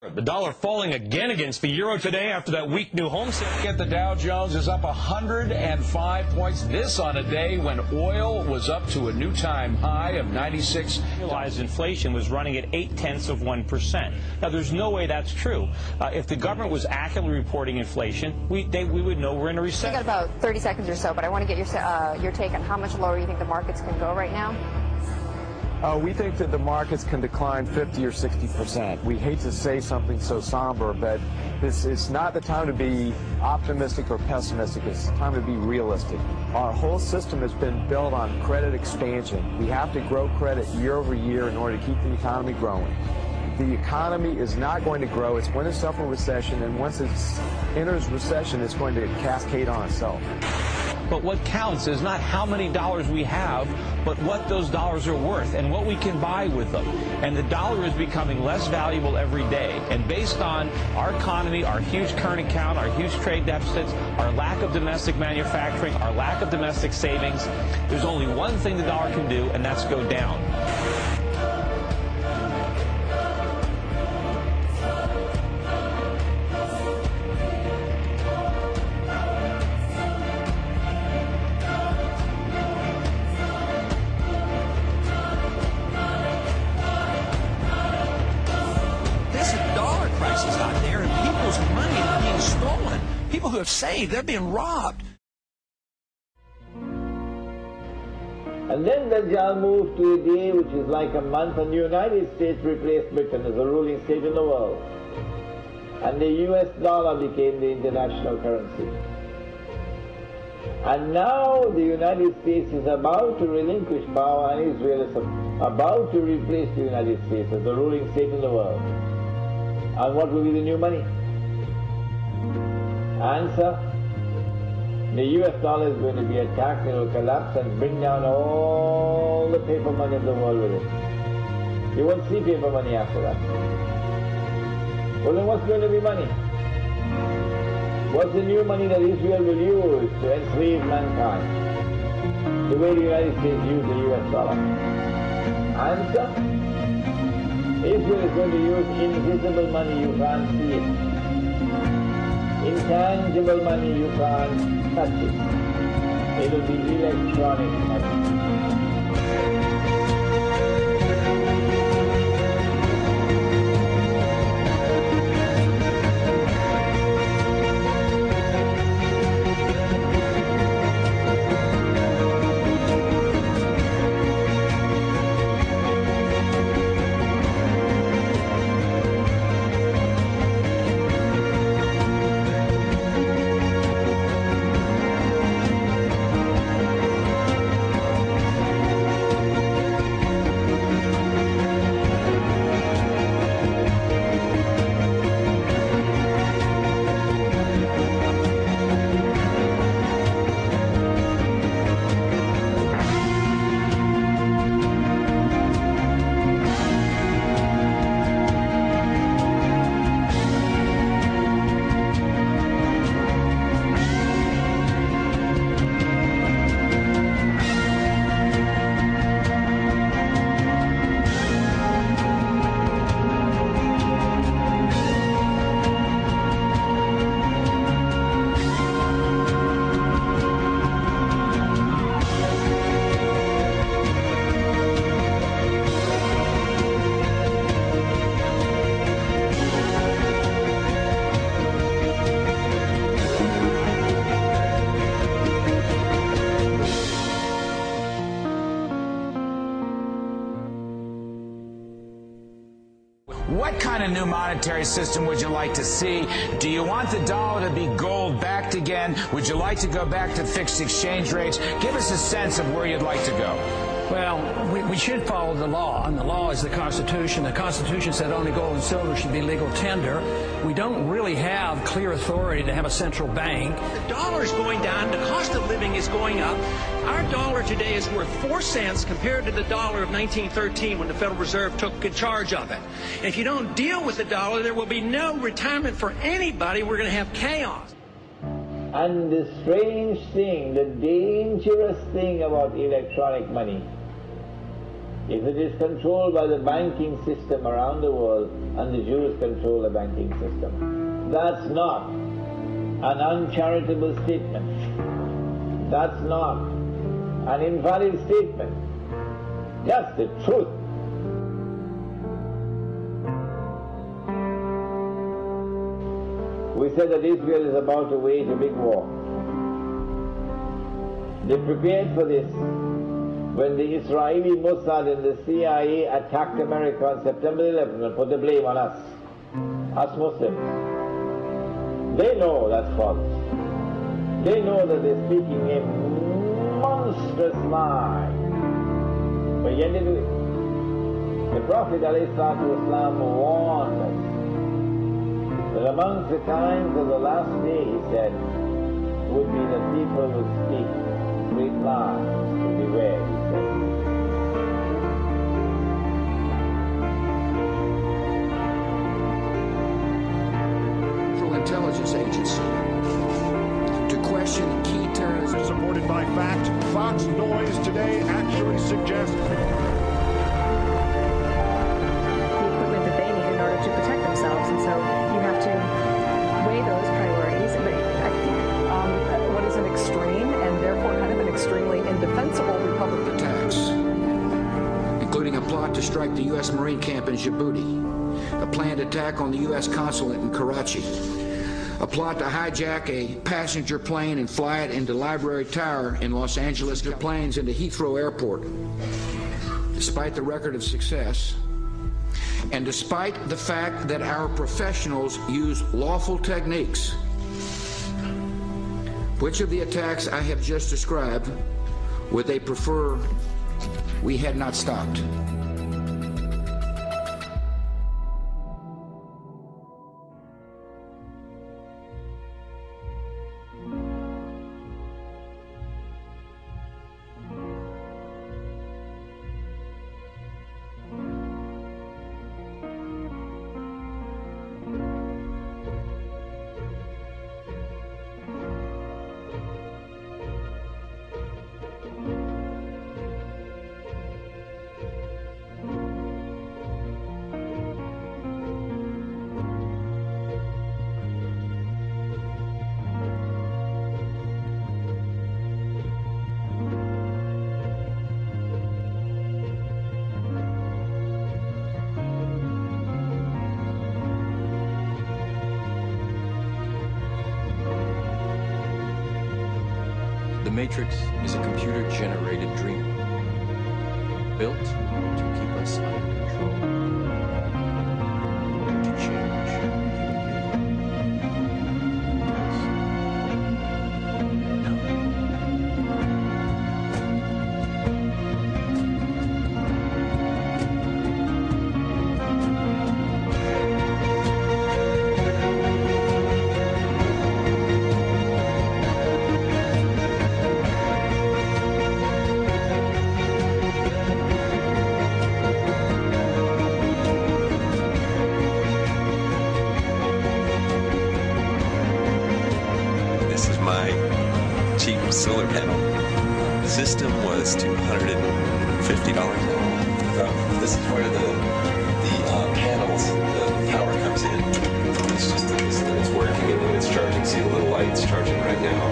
The dollar falling again against the euro today after that weak new home sale. The Dow Jones is up 105 points. This on a day when oil was up to a new time high of 96. Realized inflation was running at 0.8%. Now, there's no way that's true. If the government was accurately reporting inflation, we would know we're in a recession. I got about 30 seconds or so, but I want to get your take on how much lower you think the markets can go right now. We think that the markets can decline 50 or 60%. We hate to say something so somber, but it's not the time to be optimistic or pessimistic. It's the time to be realistic. Our whole system has been built on credit expansion. We have to grow credit year over year in order to keep the economy growing. The economy is not going to grow. It's going to suffer recession, and once it enters recession, it's going to cascade on itself. But what counts is not how many dollars we have, but what those dollars are worth and what we can buy with them. And the dollar is becoming less valuable every day. And based on our economy, our huge current account, our huge trade deficits, our lack of domestic manufacturing, our lack of domestic savings, there's only one thing the dollar can do, and that's go down. People who have saved, they're being robbed. And then the Dajjal moved to a day which is like a month, and the United States replaced Britain as the ruling state in the world. And the US dollar became the international currency. And now the United States is about to relinquish power, and Israel is about to replace the United States as the ruling state in the world. And what will be the new money? Answer: the US dollar is going to be attacked, it will collapse and bring down all the paper money of the world with it. You won't see paper money after that. Well, then what's going to be money? What's the new money that Israel will use to enslave mankind? The way the United States used the US dollar. Answer: Israel is going to use invisible money, you can't see it. Intangible money, you can't touch it. It will be electronic money. What kind of new monetary system would you like to see? Do you want the dollar to be gold backed again? Would you like to go back to fixed exchange rates? Give us a sense of where you'd like to go. Well, we should follow the law, and the law is the Constitution. The Constitution said only gold and silver should be legal tender. We don't really have clear authority to have a central bank. The dollar is going down. The cost of living is going up. Our dollar today is worth 4 cents compared to the dollar of 1913 when the Federal Reserve took charge of it. And if you don't deal with the dollar, there will be no retirement for anybody. We're going to have chaos. And the strange thing, the dangerous thing about electronic money if it is controlled by the banking system around the world and the Jews control the banking system. That's not an uncharitable statement. That's not an invalid statement. Just the truth. We said that Israel is about to wage a big war. They prepared for this when the Israeli Mossad and the CIA attacked America on September 11th and put the blame on us Muslims. They know that's false. They know that they're speaking a monstrous lie. But yet they do it. The Prophet ﷺ warned us that amongst the times of the last day, he said, would be that people would speak great lies. So beware, he said. Intelligence agency to question key terrorists. Supported by fact, Fox Noise today actually suggests the equipment that they need in order to protect themselves, and so you have to weigh those priorities. But I think what is an extreme and therefore kind of an extremely indefensible Republican attacks, including a plot to strike the U.S. Marine camp in Djibouti, a planned attack on the U.S. consulate in Karachi, a plot to hijack a passenger plane and fly it into Library Tower in Los Angeles, the planes into Heathrow Airport. Despite the record of success, and despite the fact that our professionals use lawful techniques, which of the attacks I have just described would they prefer we had not stopped? The Matrix is a computer-generated dream, built to keep us under control, to change cheap solar panel. The system was $250. This is where the panels, the power comes in. It's just it's working and it's charging. See the little lights charging right now.